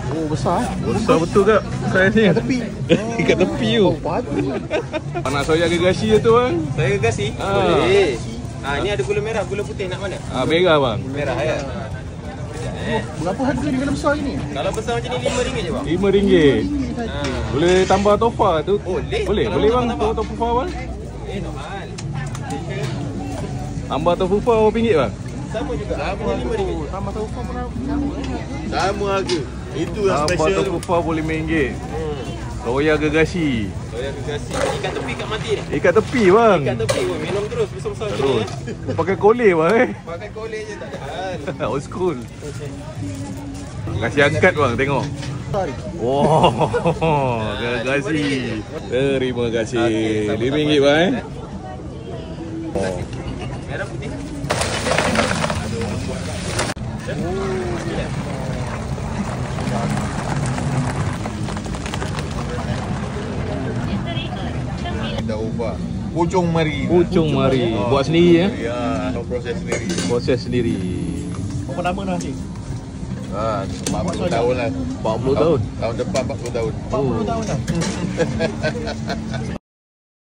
Oh, besar eh? Besar betul kak saiz ni. Kat tepi. Kat tepi tu. Nak soya gergaji tu bang? Saya gergaji? Boleh. Ni ada gula merah, gula putih nak mana? Merah bang. Merah ya. Berapa harga ni kalau besar ni? Kalau besar macam ni RM5 je bang. RM5. Boleh tambah tofa tu? Boleh. Boleh bang tofu bang? Normal. Tambah tofu RM5 bang? Sama juga. Sama RM5. Tambah tofu pun Sama harga. Itu yang tambah special tu. tofu RM5. Soya gergaji. Soya gergaji. Ikan tepi kat mati ni. Ikat tepi bang. Ikan tepi pun minum terus besar-besar macam Terus. ni. Pakai kolej bang Pakai kolej je tak ada hal. Old school. Kasih angkat bang tengok. Wow, gergaji. Terima kasih. RM5 bang Merah putih. Dah ubah. Pucung mari. Pucung mari. Buat sendiri Ya, proses sendiri. Proses sendiri. berapa lama dah Cik? 40 tahun lah. 40 tahun. Tahun depan 40 tahun. 40 tahun dah.